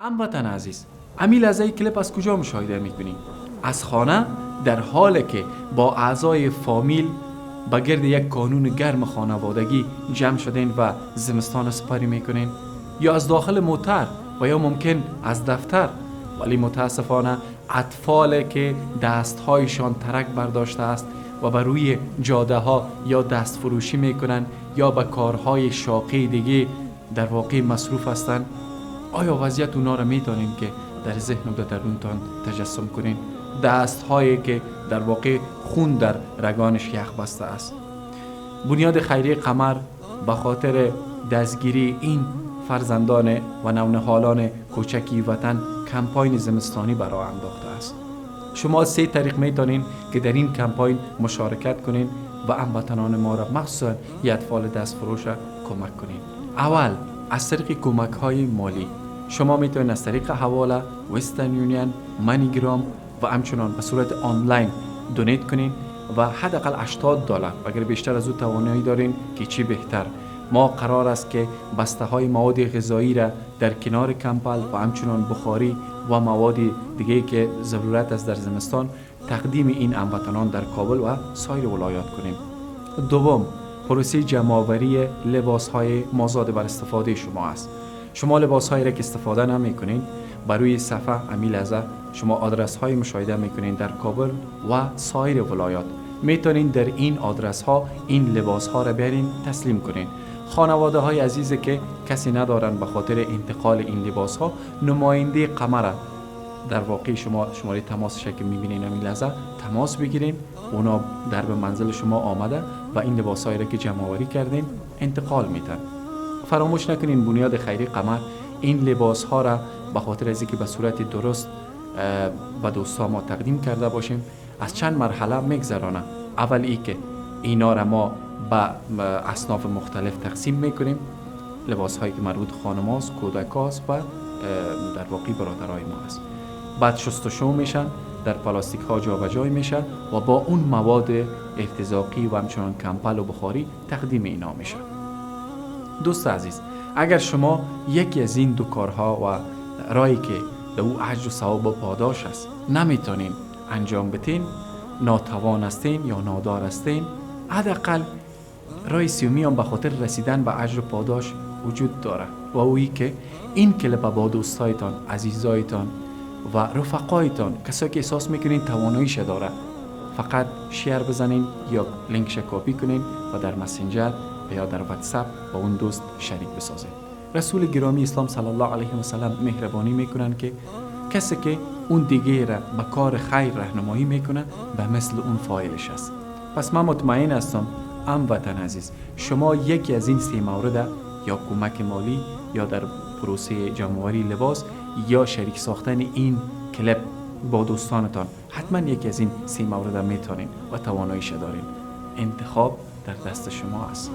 هموطن عزیز، امی لحظه کلیپ از کجا مشاهده میکنی؟ از خانه، در حالی که با اعضای فامیل با گرد یک کانون گرم خانوادگی جمع شدین و زمستان سپاری میکنین، یا از داخل موتر و یا ممکن از دفتر. ولی متاسفانه اطفالی که دستهایشان ترک برداشته است و بر روی جاده ها یا دست فروشی میکنن یا به کارهای شاقی دیگه در واقع مصروف هستند، آیا وضعیت اونا را میتونین که در ذهن و درونتان تجسم کنین؟ دست هایی که در واقع خون در رگانش یخ بسته است. بنیاد خیریه قمر به خاطر دستگیری این فرزندان و نونهالان کوچکی وطن کمپاین زمستانی برای انداخته است. شما 3 طریق میتونین که در این کمپاین مشارکت کنین و هموطنان ما را مخصوصا اطفال دست فروش کمک کنین. اول از طریق کمک های مالی. شما میتونید از طریق حواله، وسترن یونین، منیگرام و همچنان به صورت آنلاین دونیت کنین و حداقل $80 اگر بیشتر از او توانایی دارین که چی بهتر. ما قرار است که بسته های مواد غذایی را در کنار کمپل و همچنان بخاری و مواد دیگه که ضرورت است در زمستان تقدیم این هموطنان در کابل و سایر ولایات کنیم. دوم، پروسه جمع‌آوری لباس های مازاد بر استفاده شما است. شما لباس هایی را که استفاده نمی کنین بر روی صفحه امی لحظه شما آدرس های مشاهده میکنین در کابل و سایر ولایات. میتونین در این آدرس ها این لباس ها را برین تسلیم کنین. خانواده های عزیزی که کسی ندارن به خاطر انتقال این لباس ها، نماینده قمر در واقع شماره تماسش که میبینین امی لحظه تماس بگیرین، اونا در به منزل شما آمده و این لباس هایی را که جمع آوری کردین انتقال میتن. فراموش نکنین بنیاد خیریه قمر این لباس ها را به خاطر از اینکه به صورت درست به دوستا ما تقدیم کرده باشیم از چند مرحله میگذرانه. اول ای که اینا را ما به اصناف مختلف تقسیم میکنیم، لباس هایی که مربوط خانم هاست، کودک هاست و در واقع برادرای ما است. بعد شستشو میشن، در پلاستیک ها جابجا میشه و با اون مواد ارتزاقی و همچنان کمپل و بخاری تقدیم اینا میشه. دوست عزیز، اگر شما یکی از این دو کارها و رایی که در او اجر و ثواب و پاداش است نمیتونین انجام بدین، ناتوان هستین یا نادار هستین، حداقل رای سیومی هم به خاطر رسیدن به اجر و پاداش وجود داره و اویی که این کلیپ با دوستایتان، عزیزایتان و رفقایتان، کسایی که احساس میکنین تواناییش داره، فقط شیر بزنین یا لینکش کپی کنین و در مسنجر یا در واتساپ با اون دوست شریک بسازید. رسول گرامی اسلام صلی الله علیه و سلم مهربانی میکنن که کسی که اون دیگه را به کار خیر راهنمایی میکنه به مثل اون فاعلش است. پس من مطمئن هستم هموطن عزیز، شما یکی از این 3 مورد یا کمک مالی یا در پروسه جمع‌آوری لباس یا شریک ساختن این کلیپ با دوستانتان، حتما یکی از این 3 مورد میتونین و تواناییش دارین. انتخاب در دست شما است.